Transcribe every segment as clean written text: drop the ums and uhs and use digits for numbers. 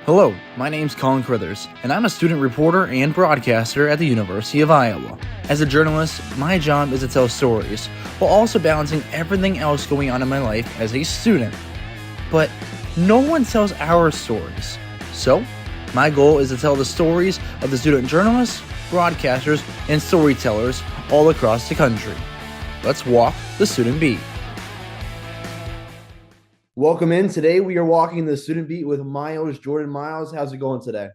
Hello, my name's Colin Crithers, and I'm a student reporter and broadcaster at the University of Iowa. As a journalist, my job is to tell stories, while also balancing everything else going on in my life as a student. But no one tells our stories. So, my goal is to tell the stories of the student journalists, broadcasters, and storytellers all across the country. Let's walk the student beat. Welcome in. Today we are walking the student beat with Miles, Jordan. Miles, how's it going today?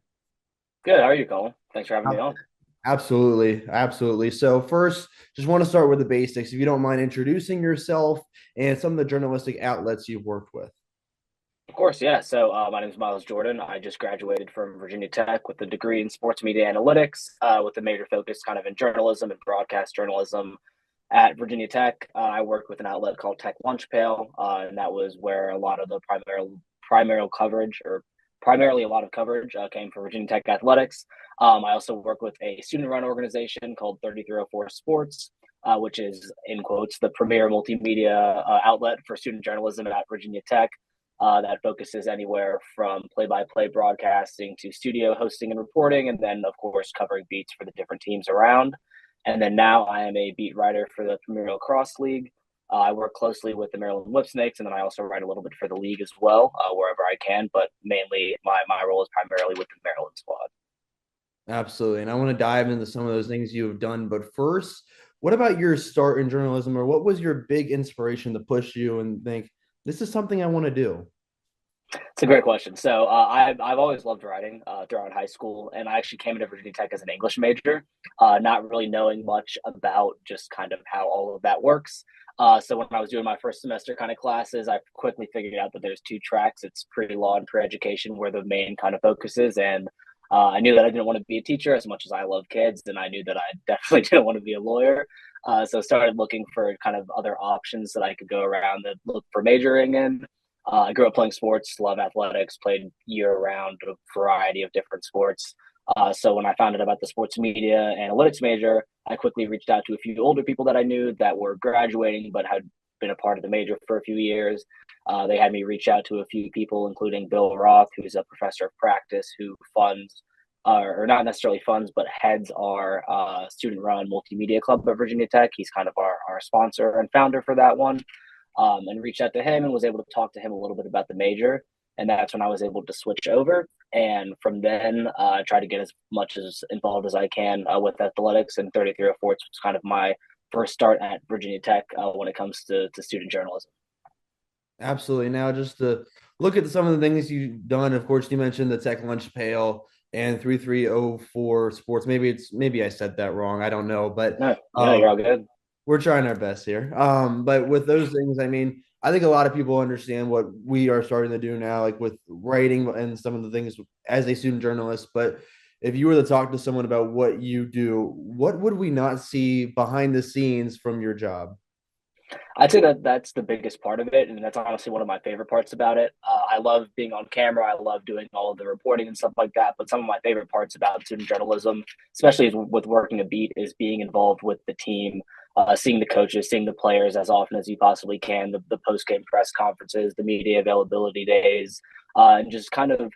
Good. How are you, Colin? Thanks for having me on. Absolutely. So first, just want to start with the basics. If you don't mind introducing yourself and some of the journalistic outlets you've worked with. Of course, yeah. So my name is Miles Jordan. I just graduated from Virginia Tech with a degree in sports media analytics, with a major focus kind of in journalism and broadcast journalism. At Virginia Tech, I worked with an outlet called Tech Lunch Pail, and that was where a lot of the primary coverage, or primarily a lot of coverage, came from Virginia Tech athletics. I also work with a student-run organization called 3304 Sports, which is, in quotes, the premier multimedia outlet for student journalism at Virginia Tech. That focuses anywhere from play-by-play broadcasting to studio hosting and reporting, and then, of course, covering beats for the different teams around. And then now I am a beat writer for the Premier Lacrosse League. I work closely with the Maryland Whipsnakes, and then I also write a little bit for the league as well, wherever I can. But mainly, my role is primarily with the Maryland squad. Absolutely. And I want to dive into some of those things you have done. But first, what about your start in journalism, or what was your big inspiration to push you and think, this is something I want to do? It's a great question. So I've always loved writing throughout high school, and I actually came into Virginia Tech as an English major, not really knowing much about just kind of how all of that works. So when I was doing my first semester kind of classes, I quickly figured out that there's two tracks. It's pre-law and pre-education, where the main kind of focus is, and I knew that I didn't want to be a teacher as much as I love kids, and I knew that I definitely didn't want to be a lawyer. So I started looking for kind of other options that I could go around that look for majoring in. I grew up playing sports, love athletics, played year round, a variety of different sports. So when I found out about the sports media analytics major, I quickly reached out to a few older people that I knew that were graduating but had been a part of the major for a few years. They had me reach out to a few people, including Bill Roth, who's a professor of practice who funds, or not necessarily funds, but heads our student-run multimedia club at Virginia Tech. He's kind of our sponsor and founder for that one. And reached out to him and was able to talk to him a little bit about the major. And that's when I was able to switch over. And from then, try to get as much as involved as I can with athletics. And 3304 was kind of my first start at Virginia Tech when it comes to student journalism. Absolutely. Now, just to look at some of the things you've done, of course, you mentioned the Tech Lunch Pail and 3304 Sports. Maybe I said that wrong. I don't know, but No, you're all good. we're trying our best here. But with those things, I mean, I think a lot of people understand what we are starting to do now, like with writing and some of the things as a student journalist. But if you were to talk to someone about what you do, what would we not see behind the scenes from your job? I'd say that that's the biggest part of it, and that's honestly one of my favorite parts about it. I love being on camera. I love doing all of the reporting and stuff like that. But some of my favorite parts about student journalism, especially with working a beat, is being involved with the team, seeing the coaches, seeing the players as often as you possibly can, the post game press conferences, the media availability days, and just kind of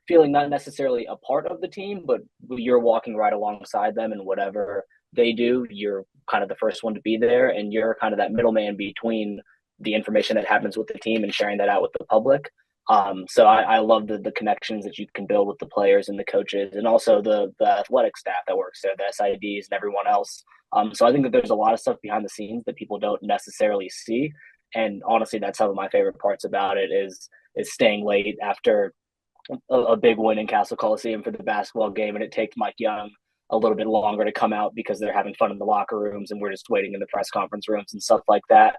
feeling not necessarily a part of the team, but you're walking right alongside them, and whatever they do, you're kind of the first one to be there, and you're kind of that middleman between the information that happens with the team and sharing that out with the public. So I love the connections that you can build with the players and the coaches, and also the athletic staff that works there, the SIDs and everyone else. So I think that there's a lot of stuff behind the scenes that people don't necessarily see, and honestly, that's some of my favorite parts about it is staying late after a big win in Castle Coliseum for the basketball game, and it takes Mike Young a little bit longer to come out because they're having fun in the locker rooms and we're just waiting in the press conference rooms and stuff like that.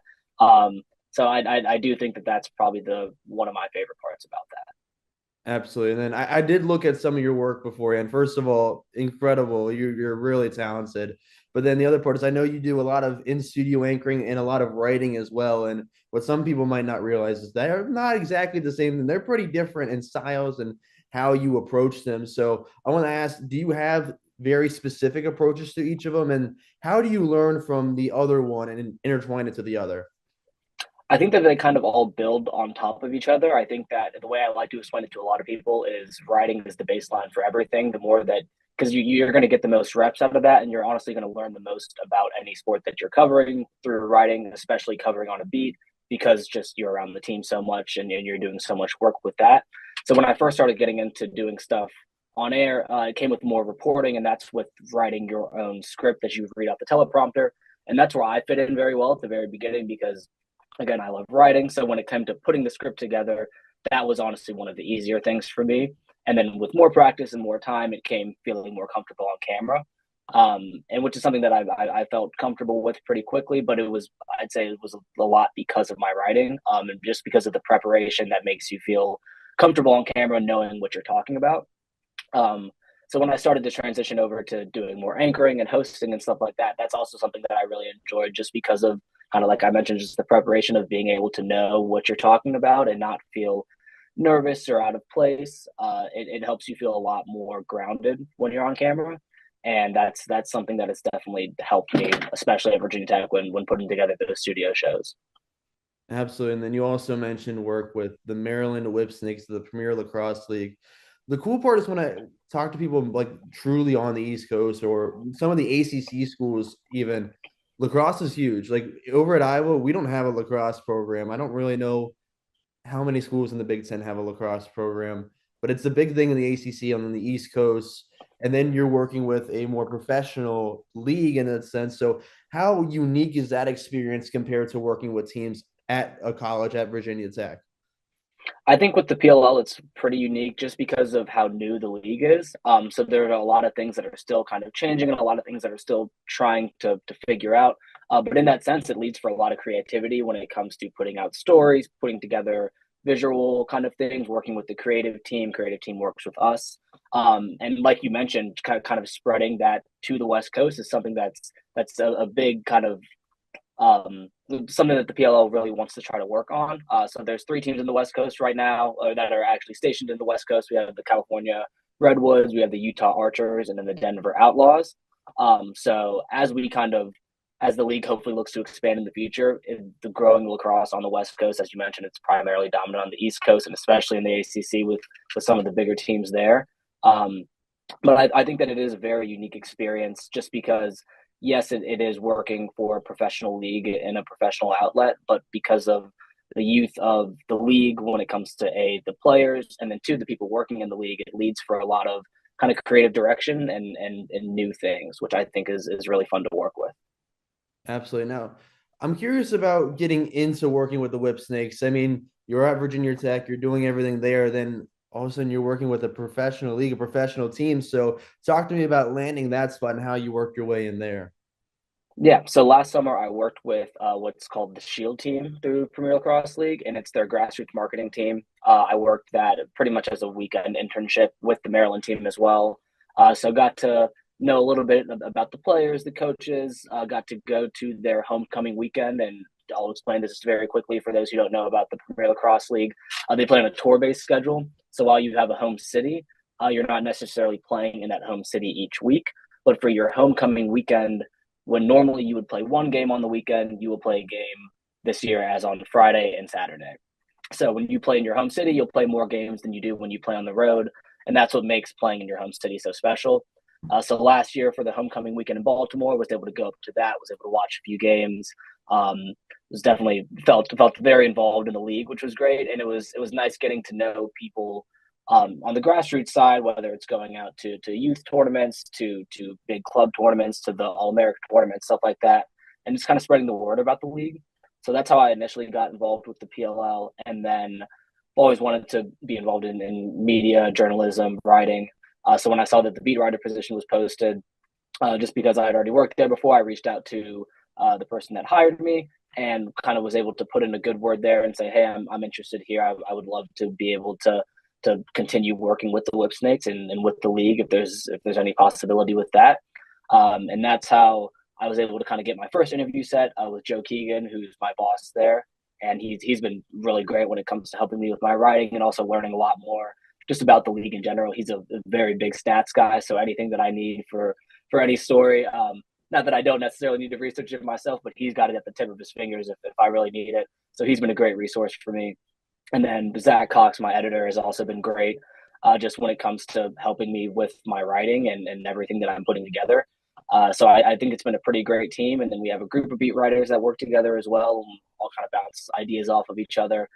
So I do think that that's probably the one of my favorite parts about that. Absolutely. And then I did look at some of your work beforehand. First of all, incredible. You're really talented. But then the other part is I know you do a lot of in studio anchoring and a lot of writing as well. And what some people might not realize is they're not exactly the same. And they're pretty different in styles and how you approach them. So I want to ask, do you have very specific approaches to each of them? And how do you learn from the other one and intertwine it to the other? I think that they kind of all build on top of each other. I think that the way I like to explain it to a lot of people is writing is the baseline for everything. The more that, because you're going to get the most reps out of that, and you're honestly going to learn the most about any sport that you're covering through writing, especially covering on a beat, because just you're around the team so much and you're doing so much work with that. So when I first started getting into doing stuff on air, it came with more reporting, and that's with writing your own script that you read off the teleprompter. And that's where I fit in very well at the very beginning because again, I love writing. So when it came to putting the script together, that was honestly one of the easier things for me. And then with more practice and more time, it came feeling more comfortable on camera. And which is something that I felt comfortable with pretty quickly, but I'd say it was a lot because of my writing, and just because of the preparation that makes you feel comfortable on camera, knowing what you're talking about. So when I started to transition over to doing more anchoring and hosting and stuff like that, that's also something that I really enjoyed just because of kind of like I mentioned, just the preparation of being able to know what you're talking about and not feel nervous or out of place. It helps you feel a lot more grounded when you're on camera. And that's something that has definitely helped me, especially at Virginia Tech when putting together those studio shows. Absolutely. And then you also mentioned work with the Maryland Whipsnakes, the Premier Lacrosse League. The cool part is when I talk to people like truly on the East Coast or some of the ACC schools, even lacrosse is huge. Like over at Iowa, we don't have a lacrosse program. I don't really know how many schools in the Big Ten have a lacrosse program, but it's a big thing in the ACC on the East Coast. And then you're working with a more professional league in that sense. So, how unique is that experience compared to working with teams at a college at Virginia Tech? I think with the PLL, it's pretty unique just because of how new the league is. So there are a lot of things that are still kind of changing and a lot of things that are still trying to figure out. But in that sense, it leads for a lot of creativity when it comes to putting out stories, putting together visual kind of things, working with the creative team. Creative team works with us. And like you mentioned, kind of spreading that to the West Coast is something that's a big kind of something that the PLL really wants to try to work on. So there's 3 teams in the West Coast right now that are actually stationed in the West Coast. We have the California Redwoods, we have the Utah Archers, and then the Denver Outlaws. So as the league hopefully looks to expand in the future, the growing lacrosse on the West Coast, as you mentioned, it's primarily dominant on the East Coast and especially in the ACC with some of the bigger teams there. Um, but I think that it is a very unique experience just because yes, it is working for a professional league in a professional outlet, but because of the youth of the league when it comes to the players and then the people working in the league, it leads for a lot of kind of creative direction and new things, which I think is really fun to work with. Absolutely. Now, I'm curious about getting into working with the Whip Snakes. I mean, you're at Virginia Tech, you're doing everything there, then all of a sudden you're working with a professional league, a professional team. So talk to me about landing that spot and how you worked your way in there. Yeah, so last summer I worked with what's called the Shield team through Premier Lacrosse League, and it's their grassroots marketing team. I worked that pretty much as a weekend internship with the Maryland team as well. So got to know a little bit about the players, the coaches. Got to go to their homecoming weekend, and I'll explain this very quickly for those who don't know about the Premier Lacrosse League. They play on a tour-based schedule, so while you have a home city, you're not necessarily playing in that home city each week. But for your homecoming weekend, when normally you would play one game on the weekend, you will play a game this year as on Friday and Saturday. So when you play in your home city, you'll play more games than you do when you play on the road. And that's what makes playing in your home city so special. So last year for the homecoming weekend in Baltimore, was able to go up to that, was able to watch a few games. Was definitely felt very involved in the league, which was great. And it was nice getting to know people on the grassroots side, whether it's going out to youth tournaments, to big club tournaments, to the All American tournaments, stuff like that, and just kind of spreading the word about the league. So that's how I initially got involved with the PLL, and then always wanted to be involved in media, journalism, writing. So when I saw that the beat writer position was posted, just because I had already worked there before, I reached out to the person that hired me and kind of was able to put in a good word there and say, hey, I'm interested here. I would love to be able to continue working with the Whipsnakes and with the league if there's any possibility with that. And that's how I was able to kind of get my first interview set with Joe Keegan, who's my boss there. And he's been really great when it comes to helping me with my writing and also learning a lot more just about the league in general. He's a very big stats guy, so anything that I need for any story, not that I don't necessarily need to research it myself, but he's got it at the tip of his fingers if I really need it. So he's been a great resource for me. And then Zach Cox, my editor, has also been great, just when it comes to helping me with my writing and everything that I'm putting together. So I think it's been a pretty great team. And then we have a group of beat writers that work together as well, and all kind of bounce ideas off of each other.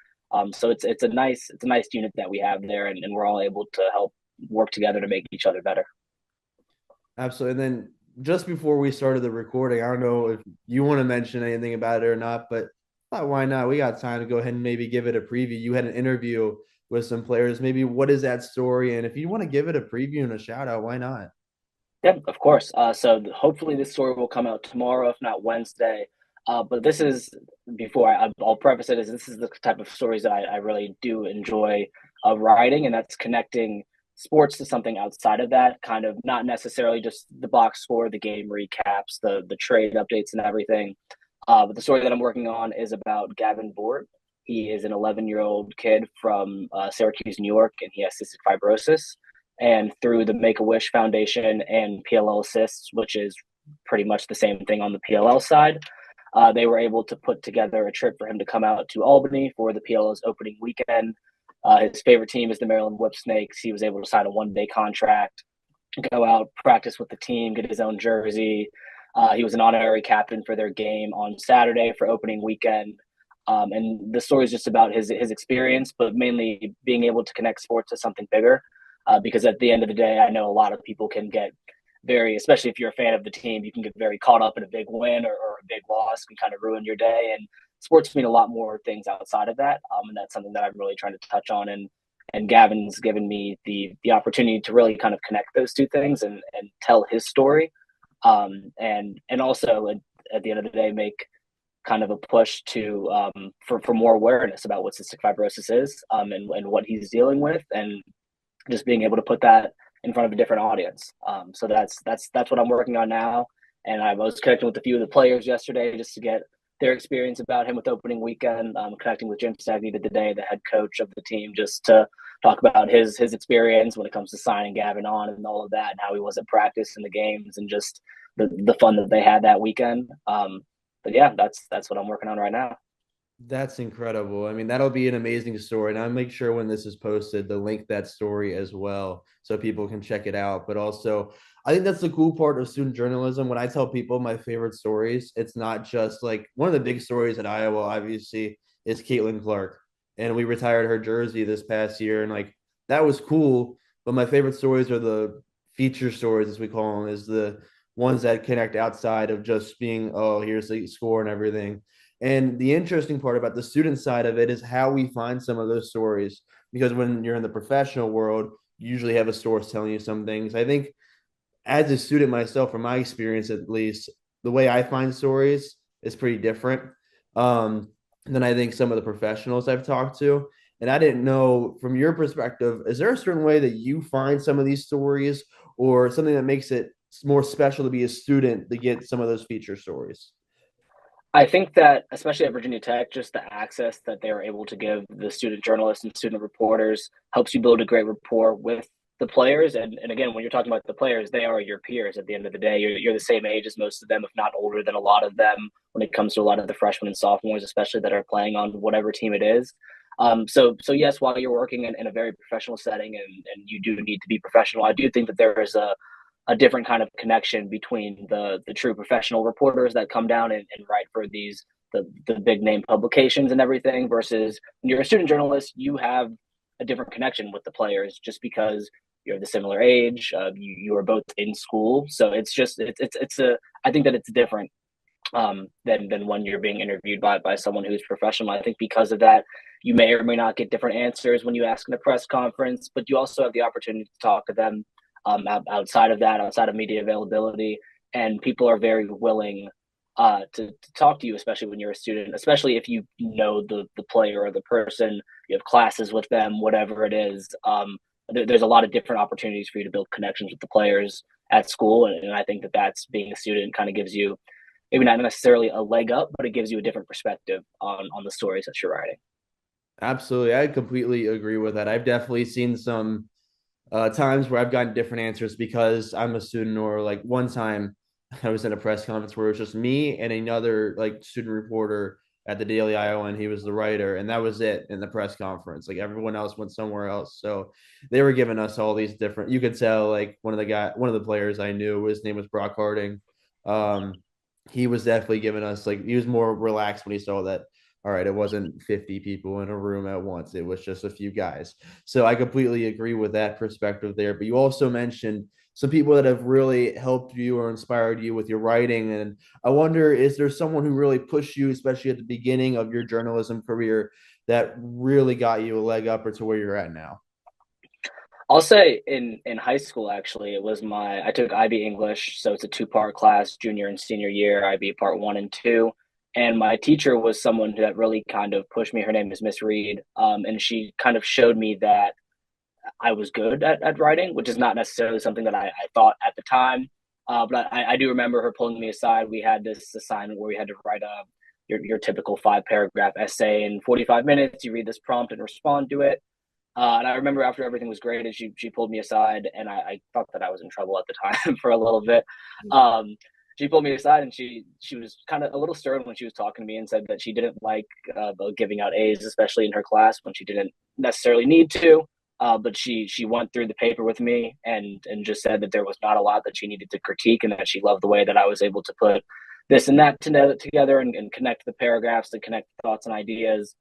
So it's a nice unit that we have there, and we're all able to help work together to make each other better. Absolutely. And then just before we started the recording, I don't know if you want to mention anything about it or not, but why not? We got time to go ahead and maybe give it a preview. You had an interview with some players. Maybe what is that story? And if you want to give it a preview and a shout out, why not? Yeah, of course. So hopefully this story will come out tomorrow, if not Wednesday. But this is before I'll preface it as this is the type of stories that I really do enjoy writing, and that's connecting sports to something outside of that, kind of not necessarily just the box score, the game recaps, the trade updates, and everything. But the story that I'm working on is about Gavin Board. He is an 11-year-old kid from Syracuse, New York, and he has cystic fibrosis. And through the Make a Wish Foundation and PLL Assists, which is pretty much the same thing on the PLL side, they were able to put together a trip for him to come out to Albany for the PLL's opening weekend. His favorite team is the Maryland Whipsnakes. He was able to sign a one-day contract, go out, practice with the team, get his own jersey. He was an honorary captain for their game on Saturday for opening weekend. And the story is just about his experience, but mainly being able to connect sports to something bigger. Because at the end of the day, I know a lot of people can get very, especially if you're a fan of the team, you can get very caught up in a big win or a big loss can kind of ruin your day. And sports mean a lot more things outside of that. And that's something that I'm really trying to touch on. And Gavin's given me the opportunity to really kind of connect those two things and tell his story. And also at the end of the day, make kind of a push to for more awareness about what cystic fibrosis is and what he's dealing with, and just being able to put that in front of a different audience. So that's what I'm working on now. And I was connecting with a few of the players yesterday just to get their experience about him with opening weekend. Connecting with Jim Stagny today, the head coach of the team, just to talk about his experience when it comes to signing Gavin on and all of that, and how he was at practice and the games and just the fun that they had that weekend. But yeah, that's what I'm working on right now. That's incredible. I mean, that'll be an amazing story. And I'll make sure when this is posted to link that story as well so people can check it out. But also, I think that's the cool part of student journalism. When I tell people my favorite stories, it's not just like one of the big stories at Iowa, obviously, is Caitlin Clark. And we retired her jersey this past year. And like, that was cool. But my favorite stories are the feature stories, as we call them, is the ones that connect outside of just being, oh, here's the score and everything. And the interesting part about the student side of it is how we find some of those stories. Because when you're in the professional world, you usually have a source telling you some things. I think as a student myself, from my experience at least, the way I find stories is pretty different than I think some of the professionals I've talked to. And I didn't know from your perspective, is there a certain way that you find some of these stories or something that makes it more special to be a student to get some of those feature stories? I think that, especially at Virginia Tech, just the access that they are able to give the student journalists and student reporters helps you build a great rapport with the players. And again, when you're talking about the players, they are your peers at the end of the day. You're the same age as most of them, if not older than a lot of them, when it comes to a lot of the freshmen and sophomores, especially that are playing on whatever team it is. So yes, while you're working in a very professional setting and you do need to be professional, I do think that there is a different kind of connection between the true professional reporters that come down and write for the big name publications and everything, versus when you're a student journalist, you have a different connection with the players just because you're the similar age. You are both in school, so it's I think that it's different than when you're being interviewed by someone who's professional. I think because of that, you may or may not get different answers when you ask in a press conference, but you also have the opportunity to talk to them outside of that, outside of media availability, and people are very willing to talk to you, especially when you're a student, especially if you know the player or the person, you have classes with them, whatever it is. There's a lot of different opportunities for you to build connections with the players at school, and I think that that's being a student kind of gives you maybe not necessarily a leg up, but it gives you a different perspective on the stories that you're writing. Absolutely. I completely agree with that. I've definitely seen some times where I've gotten different answers because I'm a student, or like one time I was in a press conference where it was just me and another like student reporter, at the Daily Iowa, and he was the writer, and that was it in the press conference. Like everyone else went somewhere else. So they were giving us all these different. You could tell like one of the players I knew, his name was Brock Harding. He was definitely giving us like he was more relaxed when he saw that. All right, it wasn't 50 people in a room at once. It was just a few guys. So I completely agree with that perspective there. But you also mentioned some people that have really helped you or inspired you with your writing. And I wonder, is there someone who really pushed you, especially at the beginning of your journalism career, that really got you a leg up or to where you're at now? I'll say in high school, actually, I took IB English, so it's a two-part class, junior and senior year, IB part 1 and 2. And my teacher was someone that really kind of pushed me. Her name is Miss Reed, and she kind of showed me that I was good at writing, which is not necessarily something that I thought at the time. But I do remember her pulling me aside. We had this assignment where we had to write your typical 5-paragraph essay in 45 minutes. You read this prompt and respond to it. And I remember after everything was great, and she pulled me aside, and I thought that I was in trouble at the time for a little bit. She pulled me aside, and she was kind of a little stern when she was talking to me, and said that she didn't like giving out A's, especially in her class when she didn't necessarily need to. But she went through the paper with me and just said that there was not a lot that she needed to critique, and that she loved the way that I was able to put this and that together and connect the paragraphs to connect thoughts and ideas.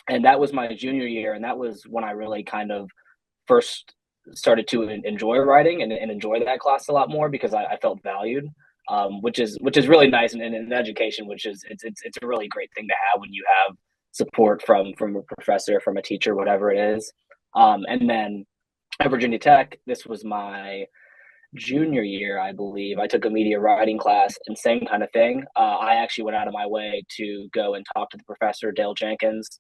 And that was my junior year, and that was when I really kind of first started to enjoy writing and enjoy that class a lot more, because I felt valued, which is really nice. And in education, which is it's a really great thing to have when you have support from a professor, from a teacher, whatever it is. And then at Virginia Tech, this was my junior year, I believe. I took a media writing class, and same kind of thing. I actually went out of my way to go and talk to the professor, Dale Jenkins,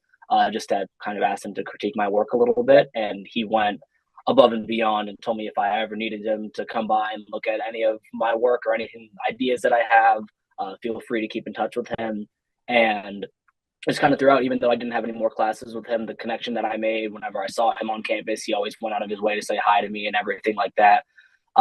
just to kind of ask him to critique my work a little bit. And he went above and beyond and told me if I ever needed him to come by and look at any of my work or anything, ideas that I have, feel free to keep in touch with him. And just kind of throughout, even though I didn't have any more classes with him, the connection that I made whenever I saw him on campus, he always went out of his way to say hi to me and everything like that.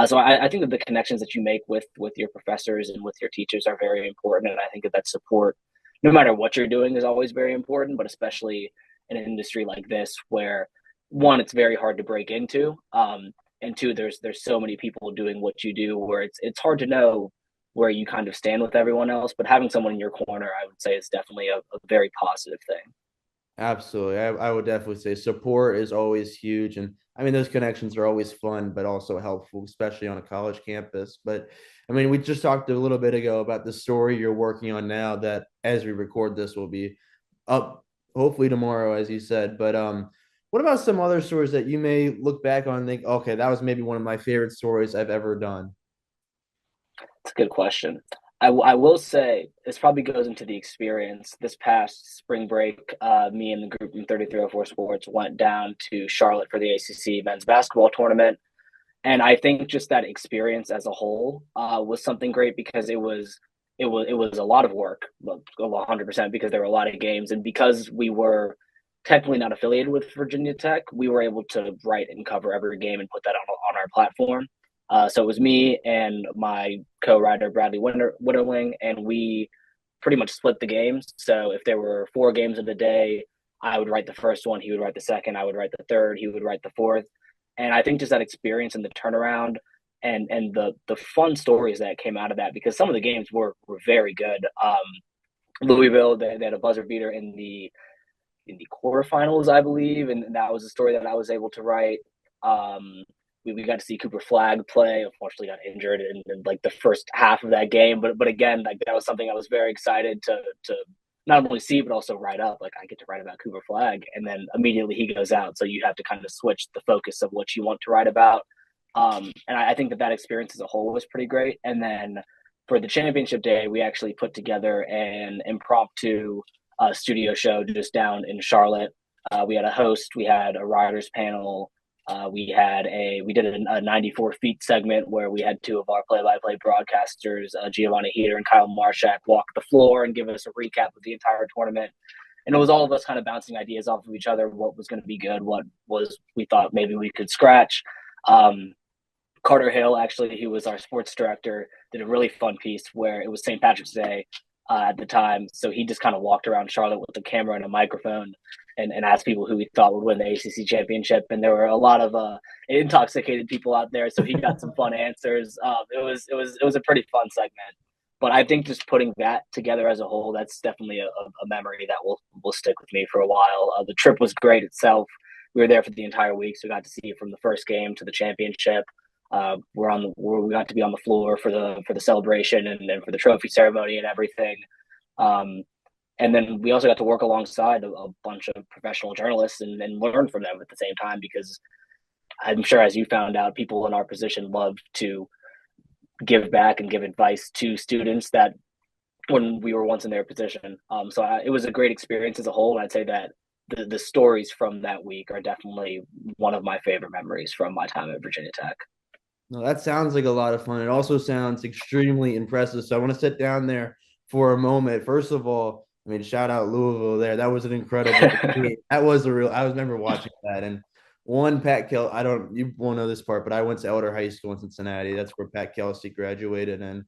So I think that the connections that you make with your professors and with your teachers are very important. And I think that support, no matter what you're doing, is always very important, but especially in an industry like this where, one, it's very hard to break into, and two, there's so many people doing what you do where it's hard to know where you kind of stand with everyone else. But having someone in your corner, I would say, is definitely a very positive thing. Absolutely. I would definitely say support is always huge. And I mean, those connections are always fun, but also helpful, especially on a college campus. But I mean, we just talked a little bit ago about the story you're working on now that as we record this will be up hopefully tomorrow, as you said. But what about some other stories that you may look back on and think, okay, that was maybe one of my favorite stories I've ever done? It's a good question. I will say this probably goes into the experience. This past spring break, me and the group from 3304 Sports went down to Charlotte for the ACC men's basketball tournament. And I think just that experience as a whole was something great, because it was a lot of work, 100%, because there were a lot of games. And because we were technically not affiliated with Virginia Tech, we were able to write and cover every game and put that on our platform. So it was me and my co-writer, Bradley Winterling, and we pretty much split the games. So if there were 4 games of the day, I would write the first one, he would write the second, I would write the third, he would write the fourth. And I think just that experience and the turnaround and the fun stories that came out of that, because some of the games were very good. Louisville, they had a buzzer beater in the quarterfinals, I believe, and that was a story that I was able to write. We got to see Cooper Flagg play. Unfortunately, got injured in like the first half of that game, but again, like that was something I was very excited to not only see but also write up. Like, I get to write about Cooper Flagg, and then immediately he goes out, so you have to kind of switch the focus of what you want to write about. And I think that experience as a whole was pretty great. And then for the championship day, we actually put together an impromptu studio show just down in Charlotte. We had a host, we had a writers panel. We did a 94 feet segment where we had 2 of our play-by-play broadcasters, Giovanni Heater and Kyle Marshak, walk the floor and give us a recap of the entire tournament. And it was all of us kind of bouncing ideas off of each other, what was going to be good, what was we thought maybe we could scratch. Carter Hill, actually, he was our sports director, did a really fun piece where it was St. Patrick's Day. at the time. So he just kind of walked around Charlotte with a camera and a microphone and asked people who he thought would win the ACC championship. And there were a lot of intoxicated people out there. So he got some fun answers. It was a pretty fun segment. But I think just putting that together as a whole, that's definitely a memory that will stick with me for a while. The trip was great itself. We were there for the entire week, so we got to see it from the first game to the championship. We got to be on the floor for the celebration and for the trophy ceremony and everything. And then we also got to work alongside a bunch of professional journalists and learn from them at the same time, because I'm sure, as you found out, people in our position love to give back and give advice to students that when we were once in their position. It was a great experience as a whole. And I'd say that the stories from that week are definitely one of my favorite memories from my time at Virginia Tech. No, that sounds like a lot of fun. It also sounds extremely impressive. So I want to sit down there for a moment. First of all, I mean, shout out Louisville there. That was an incredible game. That was I remember watching that. And Pat you won't know this part, but I went to Elder High School in Cincinnati. That's where Pat Kelsey graduated. And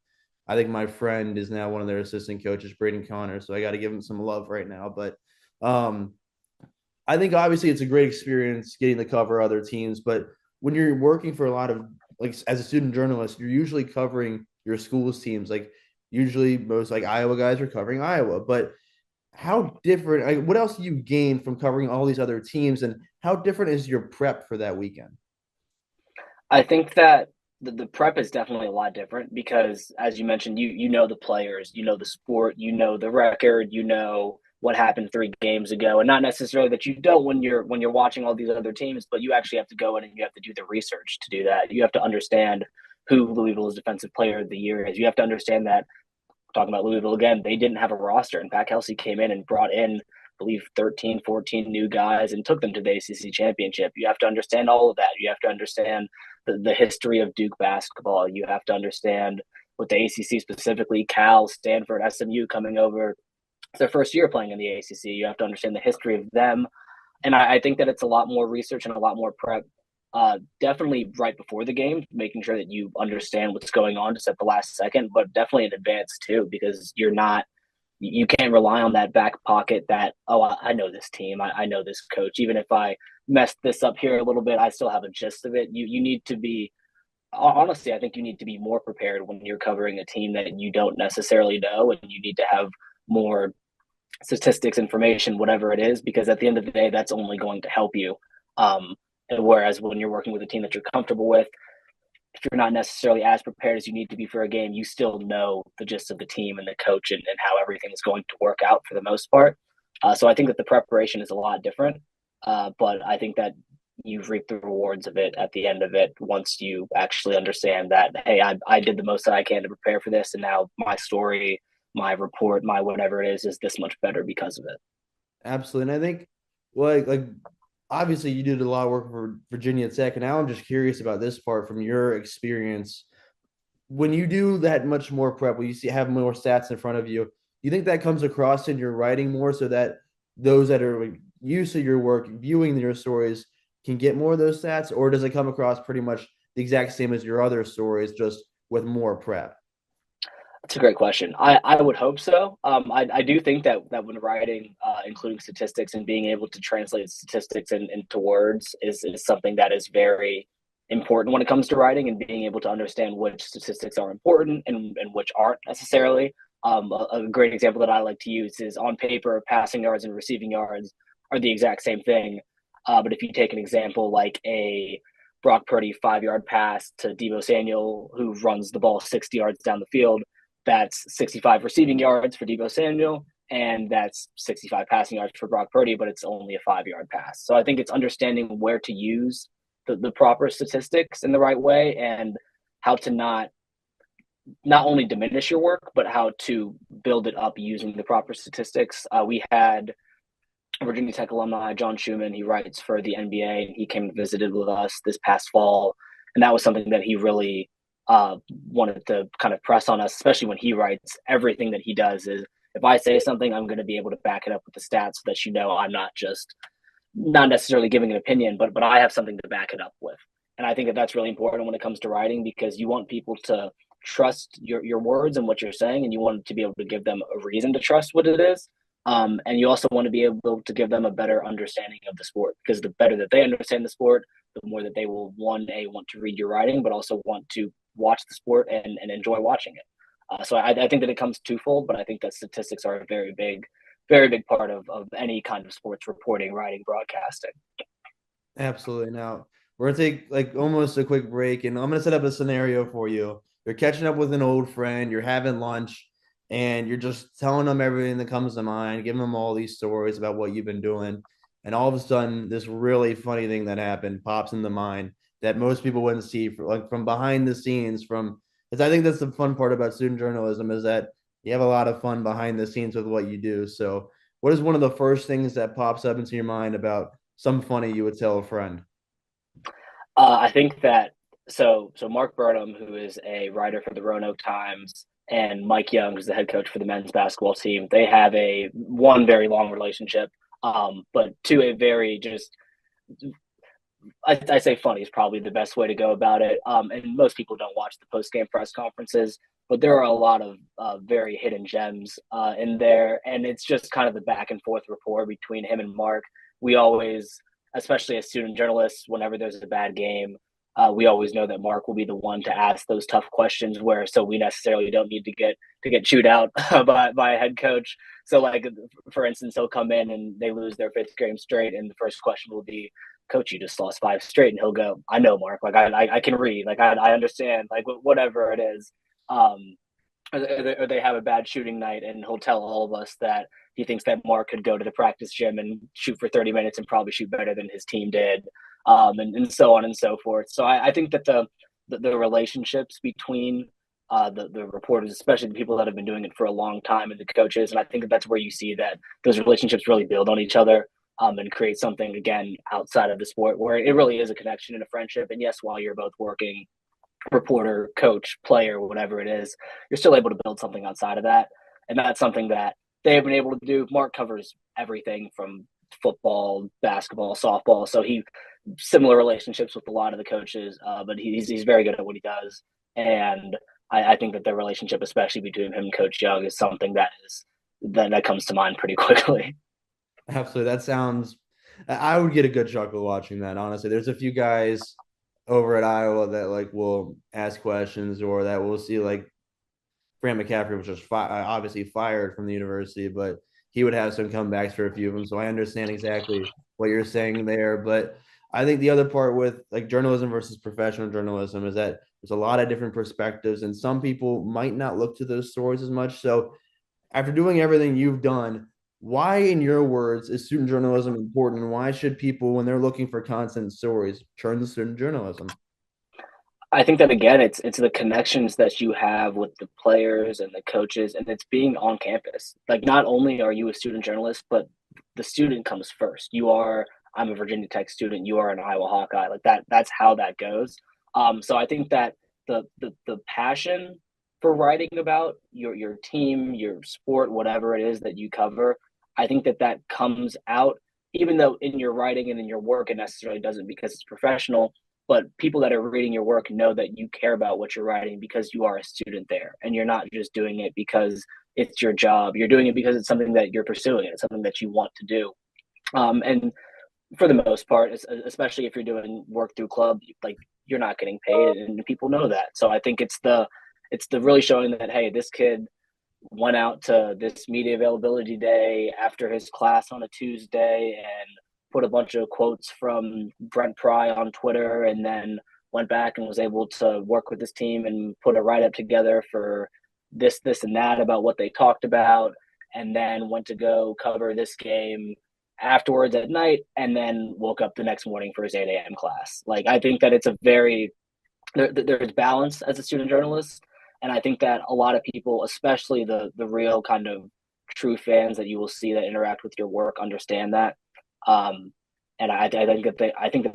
I think my friend is now one of their assistant coaches, Braden Connor. So I got to give him some love right now. But I think obviously it's a great experience getting to cover other teams. But when you're working for a lot of, like, as a student journalist, you're usually covering your school's teams. Like, usually most like Iowa guys are covering Iowa, but how different, like, what else do you gain from covering all these other teams, and how different is your prep for that weekend? I think that the prep is definitely a lot different because, as you mentioned, you know the players, you know the sport, you know the record, you know what happened 3 games ago, and not necessarily that you don't when you're watching all these other teams, but you actually have to go in and you have to do the research to do that. You have to understand who Louisville's defensive player of the year is. You have to understand that, talking about Louisville again, they didn't have a roster, and Pat Kelsey came in and brought in, I believe, 13, 14 new guys and took them to the ACC championship. You have to understand all of that. You have to understand the history of Duke basketball. You have to understand, with the ACC specifically, Cal, Stanford, SMU coming over. It's their first year playing in the ACC. You have to understand the history of them. And I think that it's a lot more research and a lot more prep. Definitely right before the game, making sure that you understand what's going on just at the last second, but definitely in advance too, because you can't rely on that back pocket that, I know this team, I know this coach. Even if I messed this up here a little bit, I still have a gist of it. You need to be, honestly, I think you need to be more prepared when you're covering a team that you don't necessarily know, and you need to have more statistics, information, whatever it is, because at the end of the day, that's only going to help you. And whereas when you're working with a team that you're comfortable with, if you're not necessarily as prepared as you need to be for a game, you still know the gist of the team and the coach and how everything is going to work out for the most part. So I think that the preparation is a lot different, but I think that you reap the rewards of it at the end of it once you actually understand that, hey, I did the most that I can to prepare for this, and now my story, my report, my whatever it is this much better because of it. Absolutely. And I think, like obviously you did a lot of work for Virginia Tech, and now I'm just curious about this part from your experience. When you do that much more prep, when you have more stats in front of you, you think that comes across in your writing more, so that those that are used to your work, viewing your stories, can get more of those stats? Or does it come across pretty much the exact same as your other stories, just with more prep? That's a great question. I would hope so. I do think that when writing, including statistics and being able to translate statistics into words is something that is very important when it comes to writing, and being able to understand which statistics are important and which aren't necessarily. A great example that I like to use is, on paper, passing yards and receiving yards are the exact same thing. But if you take an example like a Brock Purdy 5-yard pass to Deebo Samuel, who runs the ball 60 yards down the field, that's 65 receiving yards for Deebo Samuel, and that's 65 passing yards for Brock Purdy, but it's only a 5-yard pass. So I think it's understanding where to use the proper statistics in the right way, and how to not only diminish your work, but how to build it up using the proper statistics. We had Virginia Tech alumni, John Schumann. He writes for the NBA, and he came and visited with us this past fall, and that was something that he really wanted to kind of press on us, especially when he writes. Everything that he does is, if I say something, I'm going to be able to back it up with the stats, so that I'm not necessarily giving an opinion, but I have something to back it up with. And I think that that's really important when it comes to writing, because you want people to trust your words and what you're saying, and you want to be able to give them a reason to trust what it is. And you also want to be able to give them a better understanding of the sport, because the better that they understand the sport, the more that they will want to read your writing, but also want to watch the sport and enjoy watching it. So I think that it comes twofold, but I think that statistics are a very big part of any kind of sports reporting, writing, broadcasting. Absolutely. Now we're gonna take like almost a quick break, and I'm gonna set up a scenario for you. You're catching up with an old friend, you're having lunch, and you're just telling them everything that comes to mind, giving them all these stories about what you've been doing. And all of a sudden, this really funny thing that happened pops into mind that most people wouldn't see like from behind the scenes from because I think that's the fun part about student journalism is that you have a lot of fun behind the scenes with what you do. So what is one of the first things that pops up into your mind about some funny you would tell a friend? I think that so Mark Burnham, who is a writer for the Roanoke Times, and Mike Young, who's the head coach for the men's basketball team, they have a one very long relationship, but two a very just I say funny is probably the best way to go about it. And most people don't watch the post game press conferences, but there are a lot of very hidden gems in there, and it's just kind of the back and forth rapport between him and Mark. We always, especially as student journalists, whenever there's a bad game, we always know that Mark will be the one to ask those tough questions. So we necessarily don't need to get chewed out by a head coach. So, like for instance, he'll come in and they lose their fifth game straight, and the first question will be, "Coach, you just lost five straight," and he'll go, "I know, Mark. Like I can read. Like I understand. Like whatever it is." Or they have a bad shooting night, and he'll tell all of us that he thinks that Mark could go to the practice gym and shoot for 30 minutes and probably shoot better than his team did, and so on and so forth. So I think that the relationships between the reporters, especially the people that have been doing it for a long time, and the coaches, and I think that that's where you see that those relationships really build on each other, and create something again outside of the sport where it really is a connection and a friendship. And yes, while you're both working reporter, coach, player, whatever it is, you're still able to build something outside of that. And that's something that they have been able to do. Mark covers everything from football, basketball, softball. So he similar relationships with a lot of the coaches, but he's very good at what he does. And I think that the relationship, especially between him and Coach Young, is something that comes to mind pretty quickly. Absolutely. That sounds, I would get a good chuckle watching that, honestly. There's a few guys over at Iowa that like will ask questions or that we'll see like Fran McCaffrey was just obviously fired from the university, but he would have some comebacks for a few of them. So I understand exactly what you're saying there. But I think the other part with like journalism versus professional journalism is that there's a lot of different perspectives, and some people might not look to those stories as much. So after doing everything you've done, why, in your words, is student journalism important? And why should people, when they're looking for content stories, turn to student journalism? I think that again, it's the connections that you have with the players and the coaches, and it's being on campus. Like not only are you a student journalist, but the student comes first. I'm a Virginia Tech student. You are an Iowa Hawkeye. Like that. That's how that goes. So I think that the passion for writing about your team, your sport, whatever it is that you cover, I think that comes out, even though in your writing and in your work it necessarily doesn't because it's professional, but people that are reading your work know that you care about what you're writing because you are a student there, and you're not just doing it because it's your job. You're doing it because it's something that you're pursuing, and it's something that you want to do. And for the most part, especially if you're doing work through club, like you're not getting paid, and people know that. So I think it's the really showing that, hey, this kid went out to this media availability day after his class on a Tuesday and put a bunch of quotes from Brent Pry on Twitter, and then went back and was able to work with this team and put a write up together for this, and that about what they talked about, and then went to go cover this game afterwards at night, and then woke up the next morning for his 8 a.m. class. Like, I think that it's a very, there's balance as a student journalist. And I think that a lot of people, especially the real kind of true fans that you will see that interact with your work, understand that. And I think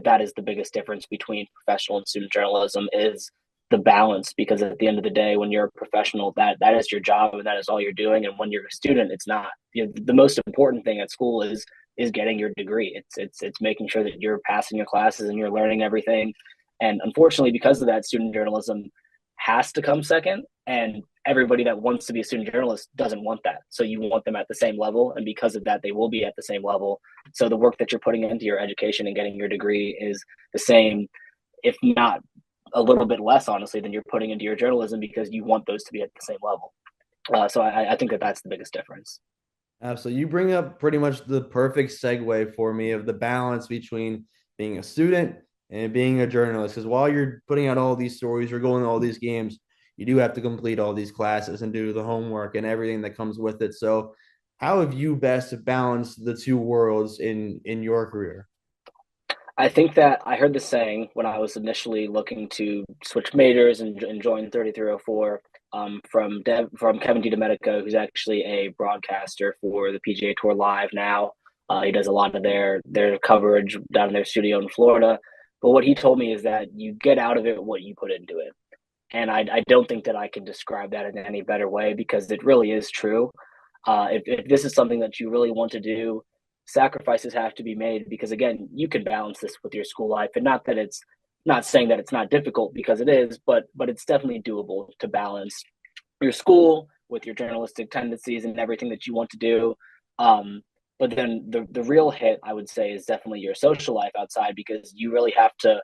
that is the biggest difference between professional and student journalism is the balance, because at the end of the day, when you're a professional, that is your job and that is all you're doing. And when you're a student, it's not. The most important thing at school is getting your degree. It's making sure that you're passing your classes and you're learning everything. And unfortunately, because of that, student journalism has to come second, and everybody that wants to be a student journalist doesn't want that. So you want them at the same level, and because of that, they will be at the same level. So the work that you're putting into your education and getting your degree is the same, if not a little bit less, honestly, than you're putting into your journalism, because you want those to be at the same level. So I think that that's the biggest difference. Absolutely. You bring up pretty much the perfect segue for me of the balance between being a student and being a journalist. Because while you're putting out all these stories, you're going to all these games, you do have to complete all these classes and do the homework and everything that comes with it. So, how have you best balanced the two worlds in your career? I think that I heard the saying when I was initially looking to switch majors and join 3304, from Kevin DiDomenico, who's actually a broadcaster for the PGA Tour Live now. He does a lot of their coverage down in their studio in Florida. But what he told me is that you get out of it what you put into it. And I don't think that I can describe that in any better way, because it really is true. If this is something that you really want to do, sacrifices have to be made, because again, you can balance this with your school life, and not that it's not saying that it's not difficult, because it is, but it's definitely doable to balance your school with your journalistic tendencies and everything that you want to do. But then the real hit, I would say, is definitely your social life outside, because you really have to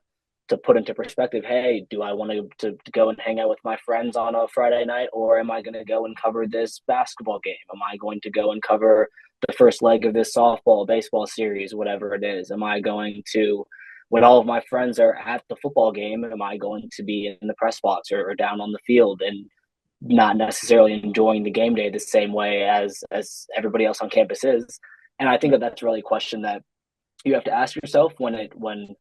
put into perspective, hey, do I want to go and hang out with my friends on a Friday night, or am I going to go and cover this basketball game? Am I going to go and cover the first leg of this softball, baseball series, whatever it is? Am I going to, when all of my friends are at the football game, am I going to be in the press box or down on the field and not necessarily enjoying the game day the same way as everybody else on campus is? And I think that that's really a question that you have to ask yourself when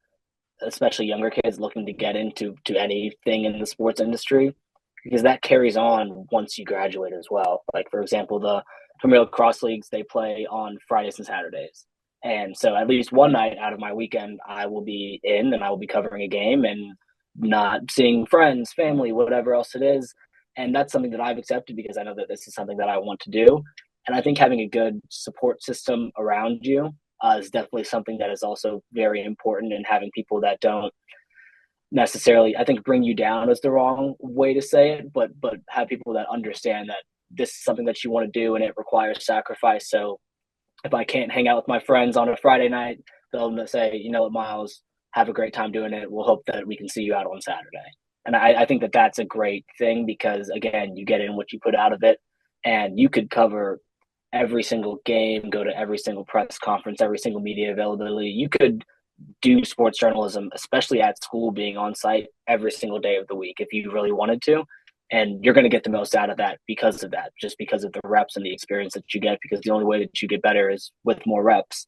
especially younger kids looking to get into anything in the sports industry, because that carries on once you graduate as well. Like, for example, the Premier Lacrosse Leagues, they play on Fridays and Saturdays. And so at least one night out of my weekend, I will be in and I will be covering a game and not seeing friends, family, whatever else it is. And that's something that I've accepted, because I know that this is something that I want to do. And I think having a good support system around you is definitely something that is also very important, and having people that don't necessarily, I think, bring you down is the wrong way to say it, but have people that understand that this is something that you want to do and it requires sacrifice. So if I can't hang out with my friends on a Friday night, they'll say, you know what, Miles, have a great time doing it. We'll hope that we can see you out on Saturday. And I think that that's a great thing, because again, you get in what you put out of it, and you could cover every single game, go to every single press conference, every single media availability. You could do sports journalism, especially at school, being on site every single day of the week if you really wanted to. And you're going to get the most out of that because of that, just because of the reps and the experience that you get, because the only way that you get better is with more reps.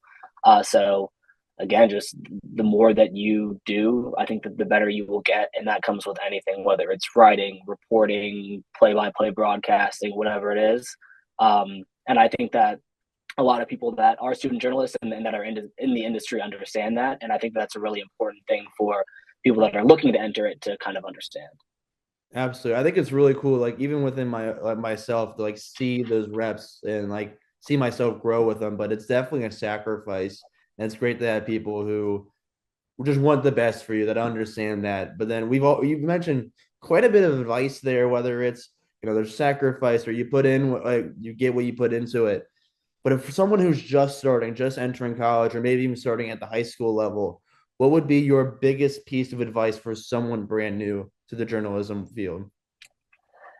So again, just the more that you do, I think that the better you will get. And that comes with anything, whether it's writing, reporting, play-by-play broadcasting, whatever it is. And I think that a lot of people that are student journalists and that are in the industry understand that. And I think that's a really important thing for people that are looking to enter it to kind of understand. Absolutely. I think it's really cool, like even within myself, to like see those reps and like see myself grow with them. But it's definitely a sacrifice. And it's great to have people who just want the best for you, that understand that. But then you've mentioned quite a bit of advice there, whether it's, there's sacrifice, or you put in, like, you get what you put into it. But if for someone who's just starting, just entering college, or maybe even starting at the high school level, what would be your biggest piece of advice for someone brand new to the journalism field?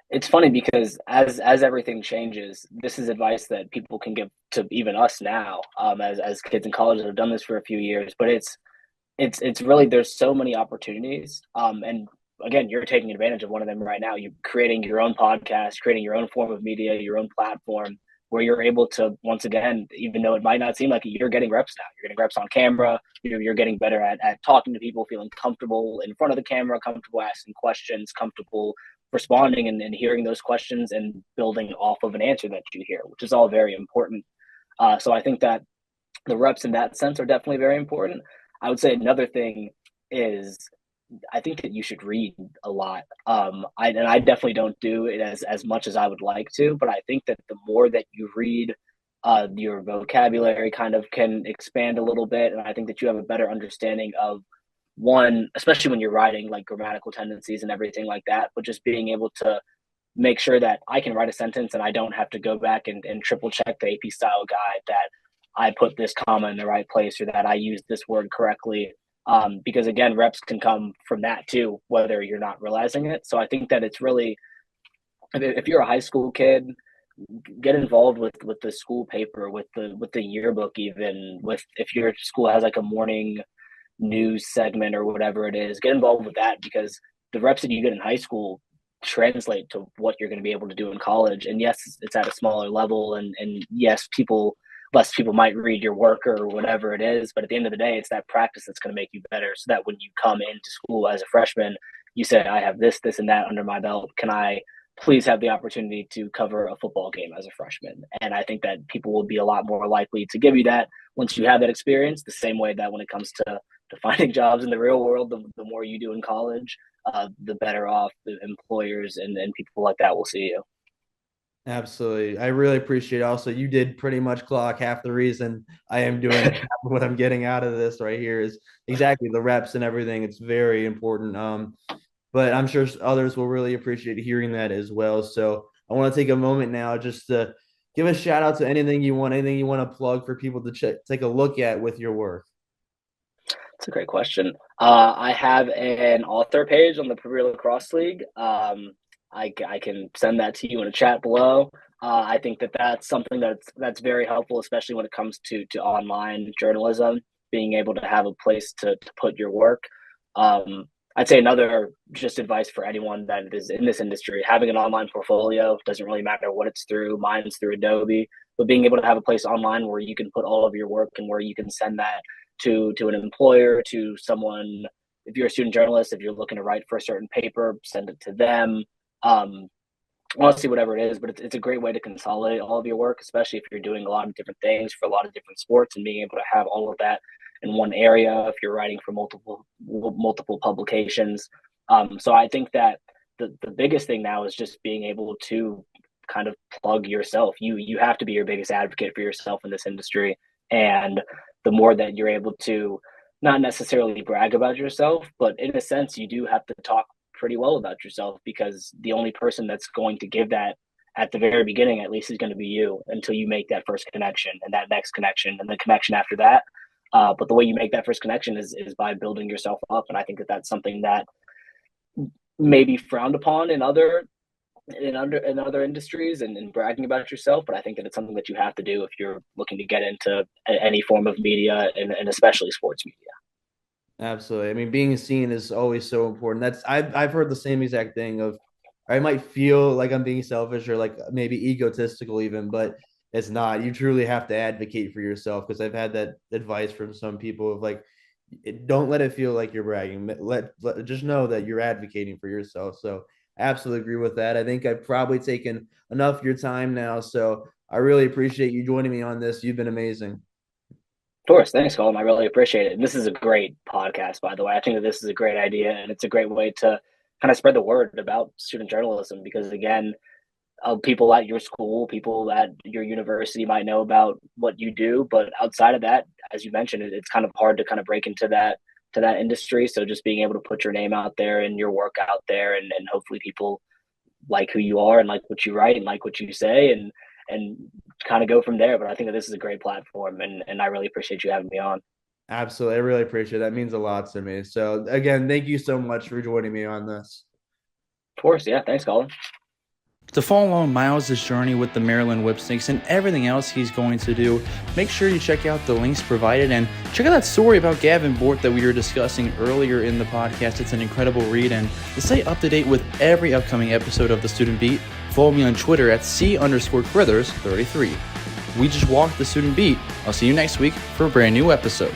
It's funny, because as everything changes, this is advice that people can give to even us now, as kids in college that have done this for a few years. But it's really, there's so many opportunities, and again, you're taking advantage of one of them right now. You're creating your own podcast, creating your own form of media, your own platform, where you're able to, once again, even though it might not seem like it, you're getting reps now. You're getting reps on camera. You're getting better at talking to people, feeling comfortable in front of the camera, comfortable asking questions, comfortable responding and hearing those questions and building off of an answer that you hear, which is all very important. So I think that the reps in that sense are definitely very important. I would say another thing is, I think that you should read a lot. I definitely don't do it as much as I would like to, but I think that the more that you read, your vocabulary kind of can expand a little bit, and I think that you have a better understanding of one, especially when you're writing like grammatical tendencies and everything like that, but just being able to make sure that I can write a sentence and I don't have to go back and triple check the AP style guide that I put this comma in the right place or that I use this word correctly. Because again, reps can come from that too, whether you're not realizing it. So I think that it's really, if you're a high school kid, get involved with the school paper, with the yearbook, even with, if your school has like a morning news segment or whatever it is, get involved with that, because the reps that you get in high school translate to what you're going to be able to do in college. And yes, it's at a smaller level, and yes, less people might read your work or whatever it is, but at the end of the day, it's that practice that's going to make you better, so that when you come into school as a freshman, you say, I have this and that under my belt. Can I please have the opportunity to cover a football game as a freshman? And I think that people will be a lot more likely to give you that once you have that experience, the same way that when it comes to finding jobs in the real world, the more you do in college, the better off the employers and people like that will see you. Absolutely. I really appreciate it. Also, you did pretty much clock half the reason I am doing what I'm getting out of this right here is exactly the reps and everything. It's very important. But I'm sure others will really appreciate hearing that as well. So I want to take a moment now just to give a shout out to anything you want to plug for people to take a look at with your work. That's a great question. I have an author page on the Premier Lacrosse League. I can send that to you in a chat below. I think that that's something that's very helpful, especially when it comes to online journalism, being able to have a place to put your work. I'd say another just advice for anyone that is in this industry, having an online portfolio, doesn't really matter what it's through. Mine's through Adobe, but being able to have a place online where you can put all of your work and where you can send that to an employer, to someone. If you're a student journalist, if you're looking to write for a certain paper, send it to them. Honestly, whatever it is, but it's a great way to consolidate all of your work, especially if you're doing a lot of different things for a lot of different sports, and being able to have all of that in one area if you're writing for multiple publications. So I think that the biggest thing now is just being able to kind of plug yourself. You have to be your biggest advocate for yourself in this industry, and the more that you're able to not necessarily brag about yourself, but in a sense, you do have to talk pretty well about yourself, because the only person that's going to give that at the very beginning, at least, is going to be you, until you make that first connection and that next connection and the connection after that. But the way you make that first connection is by building yourself up. And I think that that's something that may be frowned upon in other industries and bragging about yourself. But I think that it's something that you have to do if you're looking to get into any form of media, and especially sports media. Absolutely. I mean, being seen is always so important. I've heard the same exact thing of, I might feel like I'm being selfish or like maybe egotistical even, but it's not. You truly have to advocate for yourself, because I've had that advice from some people of like, don't let it feel like you're bragging. Just know that you're advocating for yourself. So I absolutely agree with that. I think I've probably taken enough of your time now. So I really appreciate you joining me on this. You've been amazing. Of course. Thanks, Colin. I really appreciate it. And this is a great podcast, by the way. I think that this is a great idea, and it's a great way to kind of spread the word about student journalism, because again, people at your school, people at your university might know about what you do, but outside of that, as you mentioned, it's kind of hard to kind of break into that industry. So just being able to put your name out there and your work out there, and hopefully people like who you are and like what you write and like what you say, and kind of go from there. But I think that this is a great platform, and I really appreciate you having me on. Absolutely. I really appreciate it. That means a lot to me. So again, thank you so much for joining me on this. Of course. Yeah. Thanks, Colin. To follow along Miles' journey with the Maryland Whipsnakes and everything else he's going to do, make sure you check out the links provided, and check out that story about Gavin Bort that we were discussing earlier in the podcast. It's an incredible read, and to stay up to date with every upcoming episode of The Student Beat, follow me on Twitter at C_Crithers33. We just walked the Student Beat. I'll see you next week for a brand new episode.